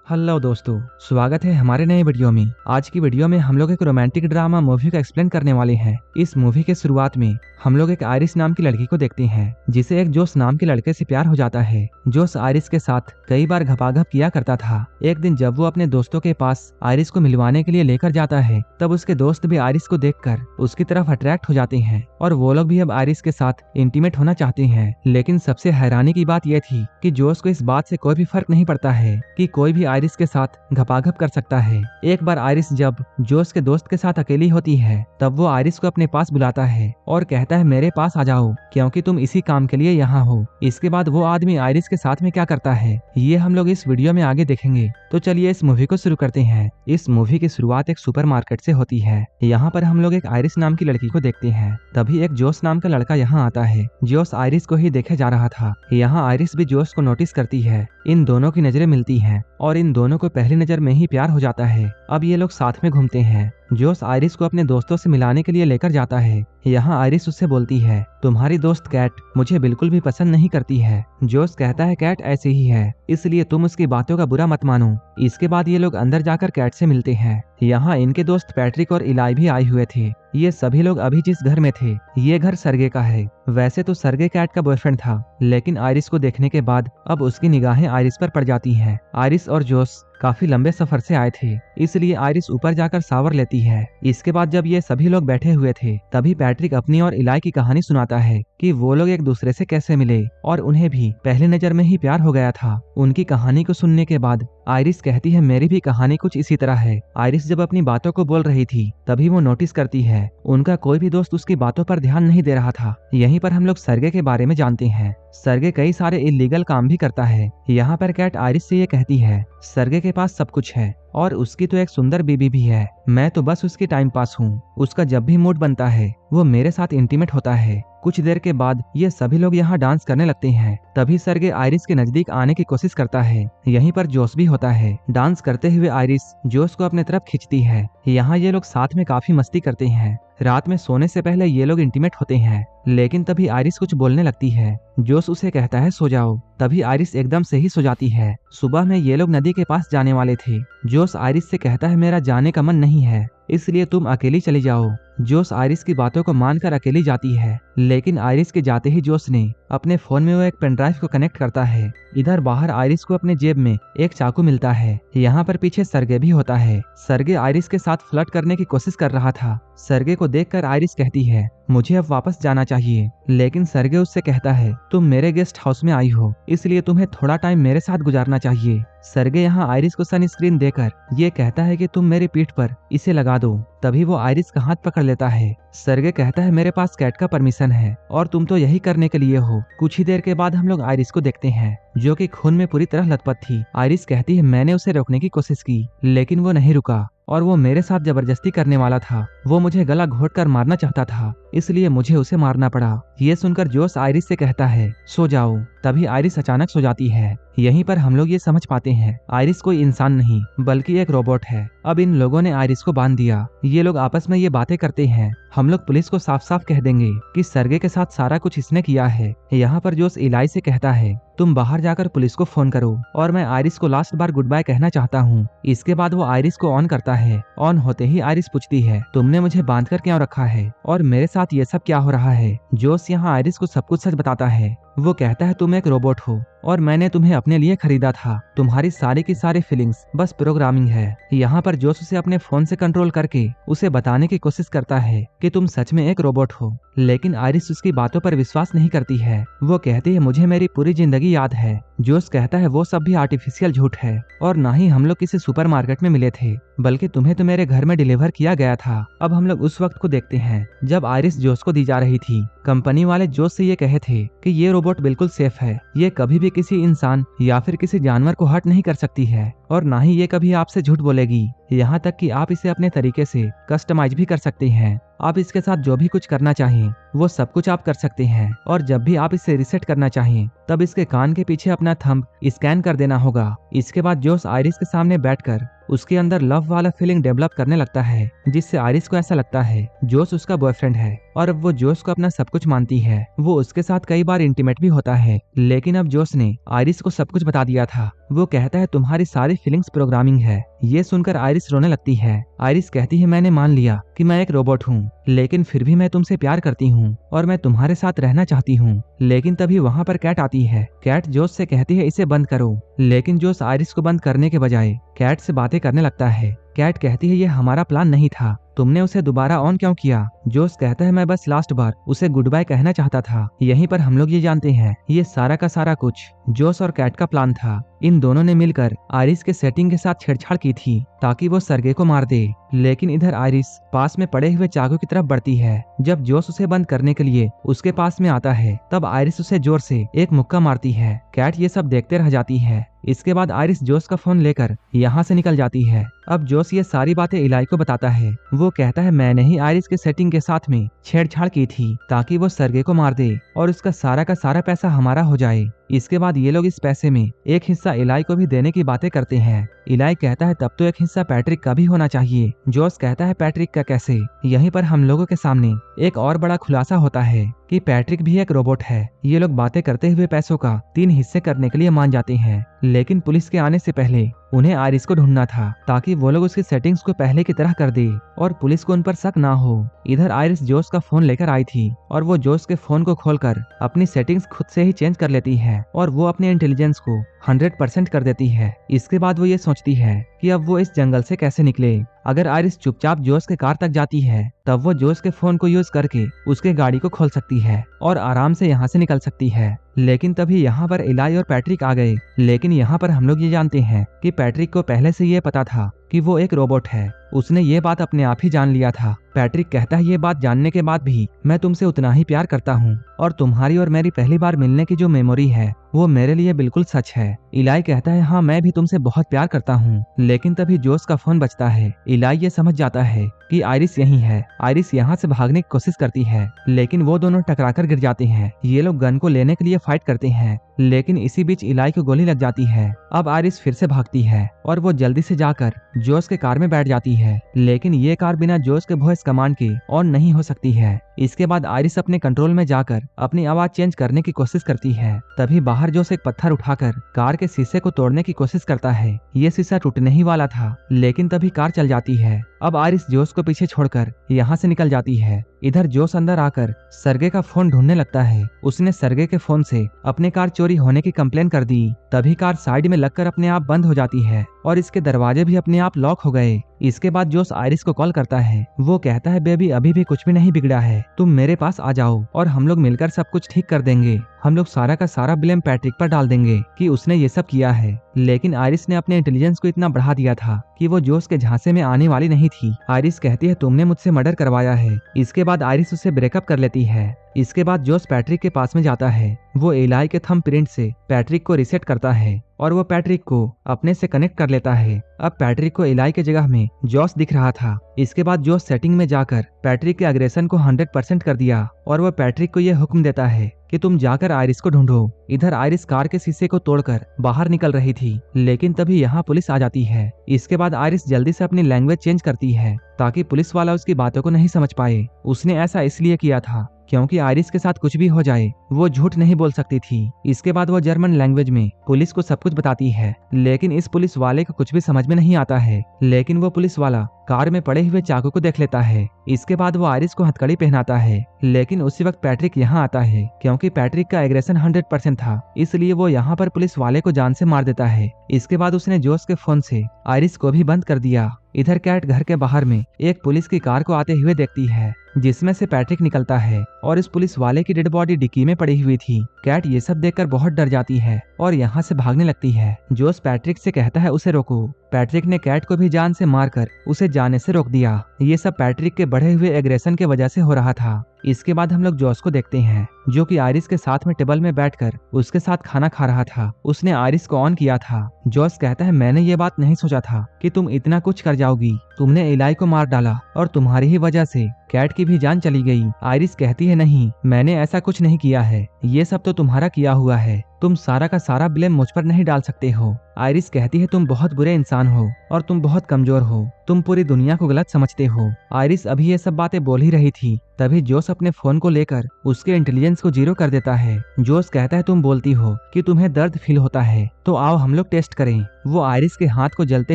Hello दोस्तों, स्वागत है हमारे नए वीडियो में। आज की वीडियो में हम लोग एक रोमांटिक ड्रामा मूवी का एक्सप्लेन करने वाले हैं। इस मूवी के शुरुआत में हम लोग एक आयरिस नाम की लड़की को देखते हैं, जिसे एक जोश नाम के लड़के से प्यार हो जाता है। जोश आयरिस के साथ कई बार घपाघप किया करता था। एक दिन जब वो अपने दोस्तों के पास आयरिस को मिलवाने के लिए लेकर जाता है, तब उसके दोस्त भी आयरिस को देखकर उसकी तरफ अट्रैक्ट हो जाते हैं और वो लोग भी अब आयरिस के साथ इंटीमेट होना चाहते हैं। लेकिन सबसे हैरानी की बात यह थी कि जोश को इस बात से कोई भी फर्क नहीं पड़ता है कि कोई भी आयरिस के साथ घपाघप कर सकता है। एक बार आयरिस जब जोश के दोस्त के साथ अकेली होती है, तब वो आयरिस को अपने पास बुलाता है और कहता है मेरे पास आ जाओ, क्योंकि तुम इसी काम के लिए यहाँ हो। इसके बाद वो आदमी आयरिस के साथ में क्या करता है, ये हम लोग इस वीडियो में आगे देखेंगे। तो चलिए इस मूवी को शुरू करते हैं। इस मूवी की शुरुआत एक सुपरमार्केट से होती है। यहाँ पर हम लोग एक आयरिस नाम की लड़की को देखते हैं। तभी एक जोश नाम का लड़का यहाँ आता है। जोश आयरिस को ही देखे जा रहा था। यहाँ आयरिस भी जोश को नोटिस करती है। इन दोनों की नजरें मिलती हैं और इन दोनों को पहली नजर में ही प्यार हो जाता है। अब ये लोग साथ में घूमते हैं। जोश आयरिस को अपने दोस्तों से मिलाने के लिए लेकर जाता है। यहाँ आयरिस उससे बोलती है तुम्हारी दोस्त कैट मुझे बिल्कुल भी पसंद नहीं करती है। जोश कहता है कैट ऐसे ही है, इसलिए तुम उसकी बातों का बुरा मत मानो। इसके बाद ये लोग अंदर जाकर कैट से मिलते हैं। यहाँ इनके दोस्त पैट्रिक और इलाई भी आए हुए थे। ये सभी लोग अभी जिस घर में थे, ये घर सरगे का है। वैसे तो सरगे कैट का बॉयफ्रेंड था, लेकिन आयरिस को देखने के बाद अब उसकी निगाहें आयरिस पर पड़ जाती हैं। आयरिस और जोश काफी लंबे सफर से आए थे, इसलिए आयरिस ऊपर जाकर शावर लेती है। इसके बाद जब ये सभी लोग बैठे हुए थे, तभी पैट्रिक अपनी और इलाई की कहानी सुनाता है कि वो लोग एक दूसरे से कैसे मिले और उन्हें भी पहली नजर में ही प्यार हो गया था। उनकी कहानी को सुनने के बाद आयरिस कहती है मेरी भी कहानी कुछ इसी तरह है। आयरिस जब अपनी बातों को बोल रही थी, तभी वो नोटिस करती है उनका कोई भी दोस्त उसकी बातों पर ध्यान नहीं दे रहा था। यहीं पर हम लोग सरगे के बारे में जानते हैं। सरगे कई सारे इलीगल काम भी करता है। यहाँ पर कैट आयरिस से ये कहती है सरगे के पास सब कुछ है और उसकी तो एक सुंदर बीबी भी है। मैं तो बस उसकी टाइम पास हूँ। उसका जब भी मूड बनता है वो मेरे साथ इंटीमेट होता है। कुछ देर के बाद ये सभी लोग यहाँ डांस करने लगते हैं। तभी सरगे आयरिस के नजदीक आने की कोशिश करता है। यहीं पर जोश भी होता है। डांस करते हुए आयरिस जोश को अपने तरफ खींचती है। यहाँ ये लोग साथ में काफी मस्ती करते हैं। रात में सोने से पहले ये लोग इंटीमेट होते हैं, लेकिन तभी आयरिस कुछ बोलने लगती है। जोश उसे कहता है सो जाओ। तभी आयरिस एकदम से ही सो जाती है। सुबह में ये लोग नदी के पास जाने वाले थे। जोश आयरिस से कहता है मेरा जाने का मन नहीं है, इसलिए तुम अकेली चली जाओ। जोश आयरिस की बातों को मानकर अकेली जाती है, लेकिन आयरिस के जाते ही जोश ने अपने फोन में वो एक पेनड्राइव को कनेक्ट करता है। इधर बाहर आयरिस को अपने जेब में एक चाकू मिलता है। यहाँ पर पीछे सरगे भी होता है। सरगे आयरिस के साथ फ्लर्ट करने की कोशिश कर रहा था। सरगे को देखकर आयरिस कहती है मुझे अब वापस जाना चाहिए, लेकिन सरगे उससे कहता है तुम मेरे गेस्ट हाउस में आई हो, इसलिए तुम्हें थोड़ा टाइम मेरे साथ गुजारना चाहिए। सरगे यहाँ आयरिस को सनस्क्रीन देकर ये कहता है कि तुम मेरी पीठ पर इसे लगा दो। तभी वो आयरिस का हाथ पकड़ लेता है। सरगे कहता है मेरे पास कैट का परमिशन है और तुम तो यही करने के लिए हो। कुछ ही देर के बाद हम लोग आयरिस को देखते हैं, जो कि खून में पूरी तरह लथपथ थी। आयरिस कहती है मैंने उसे रोकने की कोशिश की, लेकिन वो नहीं रुका और वो मेरे साथ जबरदस्ती करने वाला था। वो मुझे गला घोंटकर मारना चाहता था, इसलिए मुझे उसे मारना पड़ा। ये सुनकर जोश आयरिस से कहता है सो जाओ। तभी आयरिस अचानक सो जाती है। यहीं पर हम लोग ये समझ पाते हैं आयरिस कोई इंसान नहीं बल्कि एक रोबोट है। अब इन लोगों ने आयरिस को बांध दिया। ये लोग आपस में ये बातें करते हैं हम लोग पुलिस को साफ साफ कह देंगे कि सरगे के साथ सारा कुछ इसने किया है। यहाँ पर जोश इलाई से कहता है तुम बाहर जाकर पुलिस को फोन करो और मैं आयरिस को लास्ट बार गुड बाय कहना चाहता हूँ। इसके बाद वो आयरिस को ऑन करता है। ऑन होते ही आयरिस पूछती है तुमने मुझे बांध कर क्यों रखा है और मेरे साथ ये सब क्या हो रहा है। जोश यहाँ आयरिस को सब कुछ सच बताता है। वो कहता है तुम एक रोबोट हो और मैंने तुम्हें अपने लिए खरीदा था। तुम्हारी सारी की सारी फीलिंग्स बस प्रोग्रामिंग है। यहाँ पर जोश उसे अपने फोन से कंट्रोल करके उसे बताने की कोशिश करता है कि तुम सच में एक रोबोट हो, लेकिन आयरिस उसकी बातों पर विश्वास नहीं करती है। वो कहती है मुझे मेरी पूरी जिंदगी याद है। जोश कहता है वो सब भी आर्टिफिशियल झूठ है और ना ही हम लोग किसी सुपरमार्केट में मिले थे, बल्कि तुम्हें तो मेरे घर में डिलीवर किया गया था। अब हम लोग उस वक्त को देखते हैं जब आयरिस जोश को दी जा रही थी। कंपनी वाले जोश से ये कहे थे कि ये रोबोट बिल्कुल सेफ है, ये कभी भी किसी इंसान या फिर किसी जानवर को हर्ट नहीं कर सकती है और ना ही ये कभी आपसे झूठ बोलेगी। यहाँ तक कि आप इसे अपने तरीके से कस्टमाइज भी कर सकते हैं। आप इसके साथ जो भी कुछ करना चाहें वो सब कुछ आप कर सकते हैं और जब भी आप इसे रिसेट करना चाहें तब इसके कान के पीछे अपना थंब स्कैन कर देना होगा। इसके बाद जोश आयरिस के सामने बैठकर उसके अंदर लव वाला फीलिंग डेवलप करने लगता है, जिससे आयरिस को ऐसा लगता है जोश उसका बॉयफ्रेंड है और अब वो जोश को अपना सब कुछ मानती है। वो उसके साथ कई बार इंटीमेट भी होता है, लेकिन अब जोश ने आयरिस को सब कुछ बता दिया था। वो कहता है तुम्हारी सारी फीलिंग्स प्रोग्रामिंग है। ये सुनकर आयरिस रोने लगती है। आयरिस कहती है मैंने मान लिया कि मैं एक रोबोट हूँ, लेकिन फिर भी मैं तुमसे प्यार करती हूँ और मैं तुम्हारे साथ रहना चाहती हूँ। लेकिन तभी वहाँ पर कैट आती है। कैट जोश से कहती है इसे बंद करो, लेकिन जोश आयरिस को बंद करने के बजाय कैट से बातें करने लगता है। कैट कहती है ये हमारा प्लान नहीं था, तुमने उसे दोबारा ऑन क्यों किया? जोश कहता है मैं बस लास्ट बार उसे गुड बाय कहना चाहता था। यहीं पर हम लोग ये जानते हैं ये सारा का सारा कुछ जोश और कैट का प्लान था। इन दोनों ने मिलकर आयरिस के सेटिंग के साथ छेड़छाड़ की थी ताकि वो सरगे को मार दे। लेकिन इधर आयरिस पास में पड़े हुए चाकू की तरफ बढ़ती है। जब जोश उसे बंद करने के लिए उसके पास में आता है, तब आयरिस उसे जोर से एक मुक्का मारती है। कैट ये सब देखते रह जाती है। इसके बाद आयरिस जोश का फोन लेकर यहाँ से निकल जाती है। अब जोश ये सारी बातें इलाई को बताता है। वो कहता है मैंने ही आयरिस के सेटिंग के साथ में छेड़छाड़ की थी ताकि वो सरगे को मार दे और उसका सारा का सारा पैसा हमारा हो जाए। इसके बाद ये लोग इस पैसे में एक हिस्सा इलाई को भी देने की बातें करते हैं। इलाई कहता है तब तो एक हिस्सा पैट्रिक का भी होना चाहिए। जोश कहता है पैट्रिक का कैसे? यहीं पर हम लोगों के सामने एक और बड़ा खुलासा होता है कि पैट्रिक भी एक रोबोट है। ये लोग बातें करते हुए पैसों का 3 हिस्से करने के लिए मान जाते हैं, लेकिन पुलिस के आने से पहले उन्हें आयरिस को ढूंढना था ताकि वो लोग उसकी सेटिंग्स को पहले की तरह कर दे और पुलिस को उन पर शक ना हो। इधर आयरिस जोश का फोन लेकर आई थी और वो जोश के फोन को खोलकर अपनी सेटिंग्स खुद से ही चेंज कर लेती है और वो अपने इंटेलिजेंस को 100% कर देती है। इसके बाद वो ये सोचती है कि अब वो इस जंगल से कैसे निकले। अगर आयरिस चुपचाप जोश के कार तक जाती है, तब वो जोश के फोन को यूज करके उसके गाड़ी को खोल सकती है और आराम से यहाँ से निकल सकती है। लेकिन तभी यहाँ पर इलाई और पैट्रिक आ गए। लेकिन यहाँ पर हम लोग ये जानते हैं कि पैट्रिक को पहले से ये पता था कि वो एक रोबोट है। उसने ये बात अपने आप ही जान लिया था। पैट्रिक कहता है ये बात जानने के बाद भी मैं तुमसे उतना ही प्यार करता हूँ और तुम्हारी और मेरी पहली बार मिलने की जो मेमोरी है वो मेरे लिए बिल्कुल सच है। इलाई कहता है हाँ मैं भी तुमसे बहुत प्यार करता हूँ। लेकिन तभी जोश का फोन बजता है। इलाई ये समझ जाता है कि आयरिस यहीं है। आयरिस यहाँ से भागने की कोशिश करती है, लेकिन वो दोनों टकराकर गिर जाते हैं। ये लोग गन को लेने के लिए फाइट करते हैं, लेकिन इसी बीच इलाई को गोली लग जाती है। अब आयरिस फिर से भागती है और वो जल्दी से जाकर जोश के कार में बैठ जाती है, लेकिन ये कार बिना जोश के वॉइस कमांड के ऑन नहीं हो सकती है। इसके बाद आयरिस अपने कंट्रोल में जाकर अपनी आवाज चेंज करने की कोशिश करती है। तभी बाहर जोश एक पत्थर उठाकर कार के शीशे को तोड़ने की कोशिश करता है। ये शीशा टूटने ही वाला था, लेकिन तभी कार चल जाती है। अब आयरिस जोश को पीछे छोड़कर यहाँ से निकल जाती है। इधर जोश अंदर आकर सरगे का फोन ढूंढने लगता है। उसने सरगे के फोन से अपने कार चोरी होने की कंप्लेन कर दी। तभी कार साइड में लगकर अपने आप बंद हो जाती है और इसके दरवाजे भी अपने आप लॉक हो गए। इसके बाद जोश आयरिस को कॉल करता है। वो कहता है बेबी अभी भी कुछ भी नहीं बिगड़ा है, तुम मेरे पास आ जाओ और हम लोग मिलकर सब कुछ ठीक कर देंगे। हम लोग सारा का सारा ब्लेम पैट्रिक पर डाल देंगे कि उसने ये सब किया है। लेकिन आयरिस ने अपने इंटेलिजेंस को इतना बढ़ा दिया था कि वो जोश के झांसे में आने वाली नहीं थी। आयरिस कहती है तुमने मुझसे मर्डर करवाया है। इसके बाद आयरिस उससे ब्रेकअप कर लेती है। इसके बाद जोश पैट्रिक के पास में जाता है। वो इलाई के थंब प्रिंट से पैट्रिक को रीसेट करता है और वो पैट्रिक को अपने से कनेक्ट कर लेता है। अब पैट्रिक को इलाई के जगह में जोश दिख रहा था। इसके बाद जोश सेटिंग में जाकर पैट्रिक के अग्रेशन को 100% कर दिया और वो पैट्रिक को यह हुक्म देता है कि तुम जाकर आयरिस को ढूंढो। इधर आयरिस कार के शीशे को तोड़कर बाहर निकल रही थी, लेकिन तभी यहाँ पुलिस आ जाती है। इसके बाद आयरिस जल्दी से अपनी लैंग्वेज चेंज करती है ताकि पुलिस वाला उसकी बातों को नहीं समझ पाए। उसने ऐसा इसलिए किया था क्योंकि आयरिस के साथ कुछ भी हो जाए वो झूठ नहीं बोल सकती थी। इसके बाद वो जर्मन लैंग्वेज में पुलिस को सब कुछ बताती है, लेकिन इस पुलिस वाले को कुछ भी समझ में नहीं आता है। लेकिन वो पुलिस वाला कार में पड़े हुए चाकू को देख लेता है। इसके बाद वो आयरिस को हथकड़ी पहनाता है, लेकिन उसी वक्त पैट्रिक यहाँ आता है। क्योंकि पैट्रिक का एग्रेशन 100% था, इसलिए वो यहाँ पर पुलिस वाले को जान से मार देता है। इसके बाद उसने जोश के फोन से आयरिस को भी बंद कर दिया। इधर कैट घर के बाहर में एक पुलिस की कार को आते हुए देखती है, जिसमें से पैट्रिक निकलता है और इस पुलिस वाले की डेड बॉडी डिक्की में पड़ी हुई थी। कैट ये सब देखकर बहुत डर जाती है और यहाँ से भागने लगती है। जोश पैट्रिक से कहता है उसे रोको। पैट्रिक ने कैट को भी जान से मारकर उसे जाने से रोक दिया। ये सब पैट्रिक के बढ़े हुए एग्रेशन के वजह से हो रहा था। इसके बाद हम लोग जोश को देखते हैं, जो कि आयरिस के साथ में टेबल में बैठकर उसके साथ खाना खा रहा था। उसने आयरिस को ऑन किया था। जोश कहता है मैंने ये बात नहीं सोचा था कि तुम इतना कुछ कर जाओगी। तुमने इलाई को मार डाला और तुम्हारी ही वजह से कैट की भी जान चली गई। आयरिस कहती है नहीं, मैंने ऐसा कुछ नहीं किया है, ये सब तो तुम्हारा किया हुआ है। तुम सारा का सारा ब्लेम मुझ पर नहीं डाल सकते हो। आयरिस कहती है तुम बहुत बुरे इंसान हो और तुम बहुत कमजोर हो, तुम पूरी दुनिया को गलत समझते हो। आयरिस अभी ये सब बातें बोल ही रही थी, तभी जोस अपने फोन को लेकर उसके इंटेलिजेंस को 0 कर देता है। जोस कहता है तुम बोलती हो कि तुम्हें दर्द फील होता है, तो आओ हम लोग टेस्ट करें। वो आयरिस के हाथ को जलते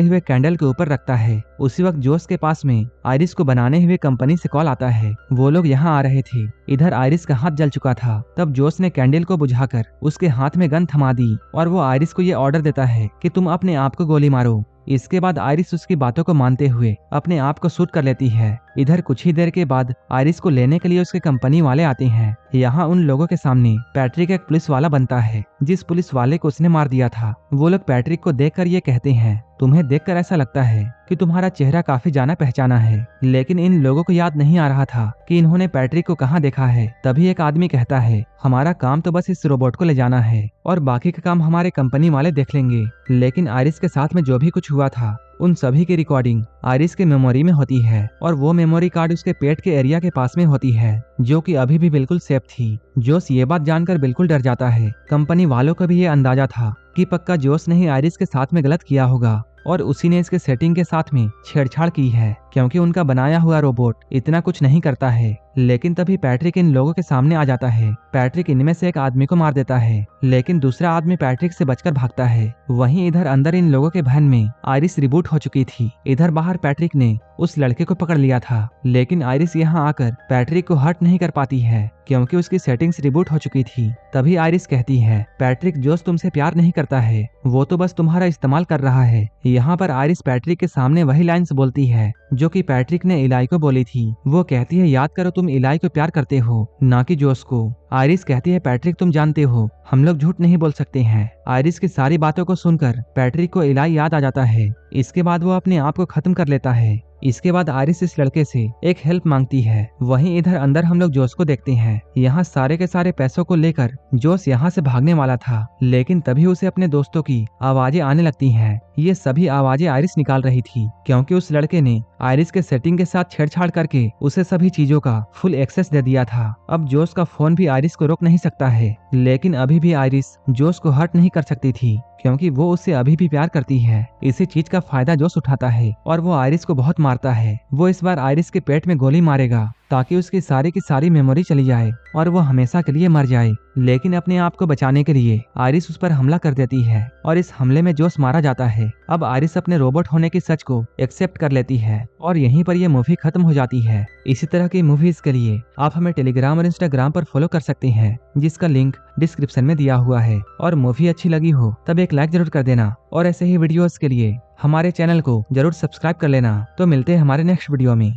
हुए कैंडल के ऊपर रखता है। उसी वक्त जोस के पास में आयरिस को बनाने हुए कंपनी से कॉल आता है। वो लोग यहाँ आ रहे थे। इधर आयरिस का हाथ जल चुका था। तब जोस ने कैंडल को बुझाकर उसके हाथ में गन थमा दी और वो आयरिस को ये ऑर्डर देता है कि तुम अपने आप को गोली मारो। इसके बाद आयरिस उसकी बातों को मानते हुए अपने आप को शूट कर लेती है। इधर कुछ ही देर के बाद आयरिस को लेने के लिए उसके कंपनी वाले आते हैं। यहाँ उन लोगों के सामने पैट्रिक एक पुलिस वाला बनता है, जिस पुलिस वाले को उसने मार दिया था। वो लोग पैट्रिक को देखकर ये कहते हैं तुम्हें देखकर ऐसा लगता है कि तुम्हारा चेहरा काफी जाना पहचाना है, लेकिन इन लोगों को याद नहीं आ रहा था कि इन्होंने पैट्रिक को कहाँ देखा है। तभी एक आदमी कहता है हमारा काम तो बस इस रोबोट को ले जाना है और बाकी का काम हमारे कंपनी वाले देख लेंगे। लेकिन आयरिस के साथ में जो भी कुछ हुआ था उन सभी की रिकॉर्डिंग आयरिस के मेमोरी में होती है और वो मेमोरी कार्ड उसके पेट के एरिया के पास में होती है, जो कि अभी भी बिल्कुल सेफ थी। जोस ये बात जानकर बिल्कुल डर जाता है। कंपनी वालों को भी ये अंदाजा था कि पक्का जोस ने ही आयरिस के साथ में गलत किया होगा और उसी ने इसके सेटिंग के साथ में छेड़छाड़ की है, क्योंकि उनका बनाया हुआ रोबोट इतना कुछ नहीं करता है। लेकिन तभी पैट्रिक इन लोगों के सामने आ जाता है। पैट्रिक इनमें से एक आदमी को मार देता है, लेकिन दूसरा आदमी पैट्रिक से बचकर भागता है। वहीं इधर अंदर इन लोगों के वैन में आयरिस रिबूट हो चुकी थी। इधर बाहर पैट्रिक ने उस लड़के को पकड़ लिया था, लेकिन आयरिस यहाँ आकर पैट्रिक को हर्ट नहीं कर पाती है, क्योंकि उसकी सेटिंग्स रिबूट हो चुकी थी। तभी आयरिस कहती है पैट्रिक जोस तुमसे प्यार नहीं करता है, वो तो बस तुम्हारा इस्तेमाल कर रहा है। यहाँ पर आयरिस पैट्रिक के सामने वही लाइन्स बोलती है जो कि पैट्रिक ने इलाई को बोली थी। वो कहती है याद करो तुम इलाई को प्यार करते हो, ना कि जोस को। आयरिस कहती है पैट्रिक तुम जानते हो हम लोग झूठ नहीं बोल सकते हैं। आयरिस की सारी बातों को सुनकर पैट्रिक को इलाई याद आ जाता है। इसके बाद वो अपने आप को खत्म कर लेता है। इसके बाद आयरिस इस लड़के से एक हेल्प मांगती है। वहीं इधर अंदर हम लोग जोस को देखते हैं। यहाँ सारे के सारे पैसों को लेकर जोस यहाँ से भागने वाला था, लेकिन तभी उसे अपने दोस्तों की आवाजें आने लगती हैं। ये सभी आवाजें आयरिस निकाल रही थी, क्योंकि उस लड़के ने आयरिस के सेटिंग के साथ छेड़छाड़ करके उसे सभी चीजों का फुल एक्सेस दे दिया था। अब जोस का फोन भी आयरिस को रोक नहीं सकता है, लेकिन अभी भी आयरिस जोस को हर्ट नहीं कर सकती थी, क्योंकि वो उससे अभी भी प्यार करती है। इसी चीज का फायदा जोस उठाता है और वो आयरिस को बहुत मारता है। वो इस बार आयरिस के पेट में गोली मारेगा ताकि उसकी सारी की सारी मेमोरी चली जाए और वो हमेशा के लिए मर जाए। लेकिन अपने आप को बचाने के लिए आयरिस उस पर हमला कर देती है और इस हमले में जोस मारा जाता है। अब आयरिस अपने रोबोट होने की सच को एक्सेप्ट कर लेती है और यहीं पर ये मूवी खत्म हो जाती है। इसी तरह की मूवीज के लिए आप हमें टेलीग्राम और इंस्टाग्राम पर फॉलो कर सकते हैं, जिसका लिंक डिस्क्रिप्शन में दिया हुआ है। और मूवी अच्छी लगी हो तब एक लाइक जरूर कर देना और ऐसे ही वीडियोस के लिए हमारे चैनल को जरूर सब्सक्राइब कर लेना। तो मिलते हैं हमारे नेक्स्ट वीडियो में।